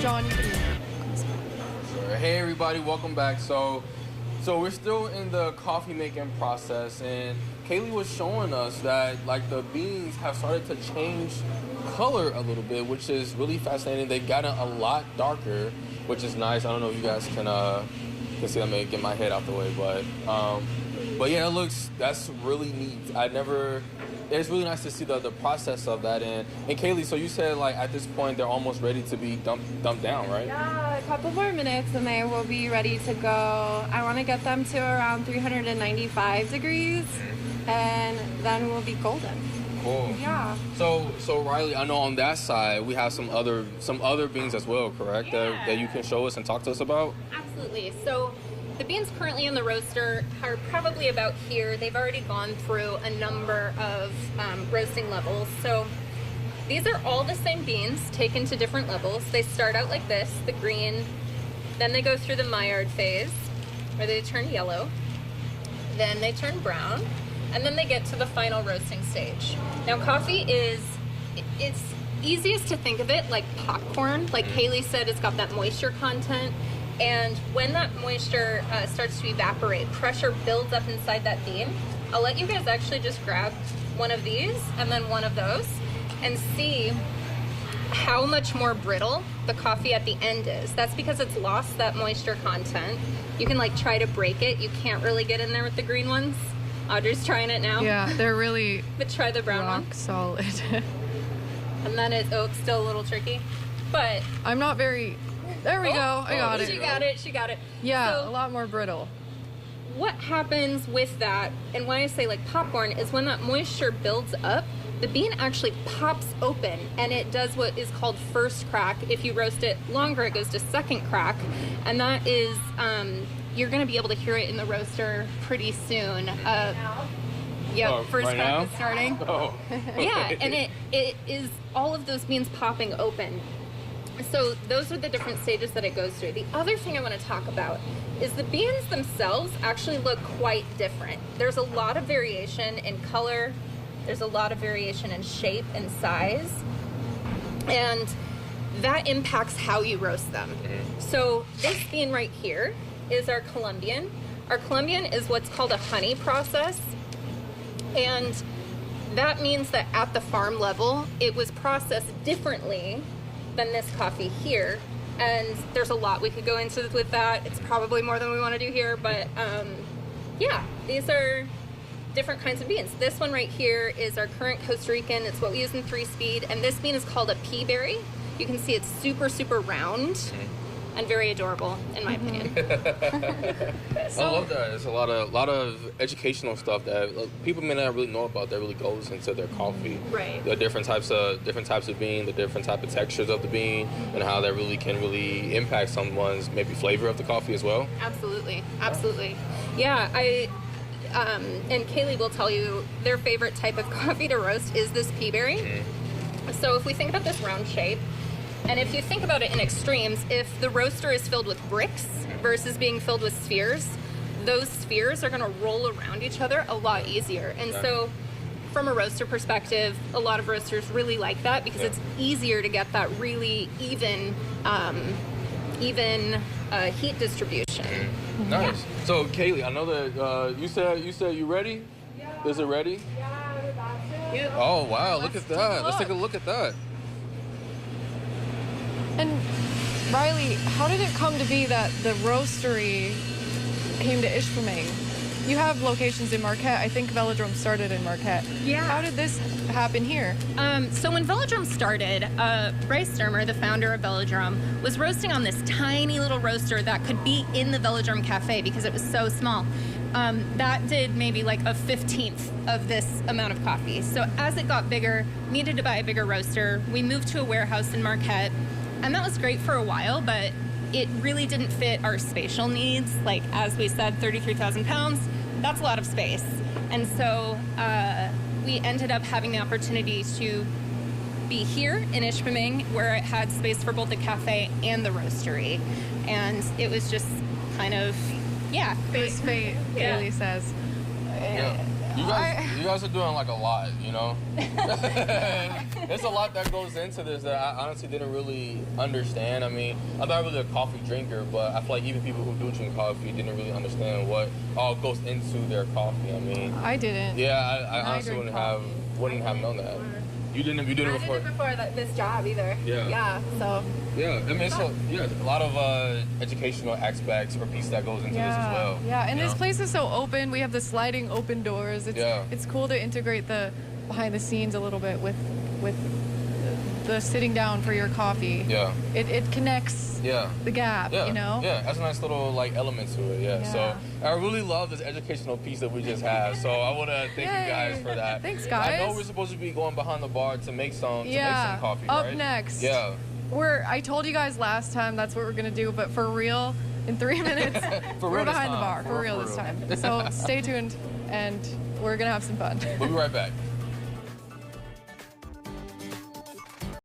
John, you can... Hey everybody, welcome back. So we're still in the coffee making process, and Kaylee was showing us that like the beans have started to change color a little bit, which is really fascinating. They've gotten a lot darker, which is nice. I don't know if you guys can see. Let me get my head out the way, but yeah, that's really neat. It's really nice to see the process of that. And Kaylee, so you said like at this point they're almost ready to be dumped down, right? Yeah, a couple more minutes and they will be ready to go. I want to get them to around 395 degrees, and then we'll be golden. Cool. Yeah. So Riley, I know on that side we have some other beans as well, correct? Yeah. That you can show us and talk to us about. Absolutely. So the beans currently in the roaster are probably about here. They've already gone through a number of roasting levels. So these are all the same beans taken to different levels. They start out like this, the green, then they go through the Maillard phase, where they turn yellow, then they turn brown, and then they get to the final roasting stage. Now coffee it's easiest to think of it like popcorn. Like Haley said, it's got that moisture content. And when that moisture starts to evaporate, pressure builds up inside that bean. I'll let you guys actually just grab one of these and then one of those and see how much more brittle the coffee at the end is. That's because it's lost that moisture content. You can like try to break it. You can't really get in there with the green ones. Audrey's trying it now. Yeah, they're really But try the brown one. rock solid. And then it's still a little tricky. But I'm not very... There we go. I got it. She got it. Yeah, So, a lot more brittle. what happens with that, and why I say like popcorn, is when that moisture builds up, the bean actually pops open and it does what is called first crack. If you roast it longer, it goes to second crack. And that is, you're going to be able to hear it in the roaster pretty soon. Yeah, first right crack now? is starting. Oh. Yeah, and it is all of those beans popping open. So those are the different stages that it goes through. The other thing I want to talk about is the beans themselves actually look quite different. There's a lot of variation in color. There's a lot of variation in shape and size. And that impacts how you roast them. So this bean right here is our Colombian. Our Colombian is what's called a honey process. And that means that at the farm level, it was processed differently than this coffee here, and there's a lot we could go into with that. It's probably more than we want to do here, but yeah, these are different kinds of beans. This one right here is our current Costa Rican. It's what we use in 3-speed, and this bean is called a pea berry. You can see it's super round and very adorable, in my opinion. I love that. It's a lot of educational stuff that people may not really know about that really goes into their coffee. Right. The different types of bean, the different type of textures of the bean, and how that really can impact someone's maybe flavor of the coffee as well. Absolutely. Yeah, and Kaylee will tell you their favorite type of coffee to roast is this pea berry. So if we think about this round shape, and if you think about it in extremes, if the roaster is filled with bricks versus being filled with spheres, those spheres are going to roll around each other a lot easier. And so from a roaster perspective, a lot of roasters really like that because it's easier to get that really even heat distribution. Nice. Yeah. So Kaylee, I know that you said you ready? Yeah. Is it ready? Yeah, we're about to. Oh wow, look at that. Let's take a look at that. And Riley, how did it come to be that the roastery came to Ishpeming? You have locations in Marquette. I think Velodrome started in Marquette. Yeah. How did this happen here? So when Velodrome started, Bryce Sturmer, the founder of Velodrome, was roasting on this tiny little roaster that could be in the Velodrome Cafe because it was so small. That did maybe like a 15th of this amount of coffee. So as it got bigger, needed to buy a bigger roaster. We moved to a warehouse in Marquette. And that was great for a while, but it really didn't fit our spatial needs. Like, as we said, 33,000 pounds, that's a lot of space. And so we ended up having the opportunity to be here in Ishpeming, where it had space for both the cafe and the roastery. And it was just kind of, It was fate, Kaylee says. You guys are doing like a lot, you know? There's a lot that goes into this that I honestly didn't really understand. I mean, I'm not really a coffee drinker, but I feel like even people who do drink coffee didn't really understand what all goes into their coffee. I mean, I didn't. yeah, I honestly drink wouldn't have known that. You did it before. I did it before this job either. Yeah. Yeah. So. Yeah, I mean, it's a lot of educational aspects or piece that goes into this as well. Yeah, and you this know? place is so open. We have the sliding open doors. It's cool to integrate the behind the scenes a little bit with the sitting down for your coffee. Yeah. It connects the gap, Yeah. you know? Yeah, that's a nice little like element to it. Yeah. So I really love this educational piece that we just had. So I want to thank you guys for that. Thanks, guys. I know we're supposed to be going behind the bar to make some coffee, Up right? next. Yeah. I told you guys last time that's what we're gonna do, but for real, in 3 minutes, we're behind the bar. For real this time. So stay tuned, and we're gonna have some fun. We'll be right back.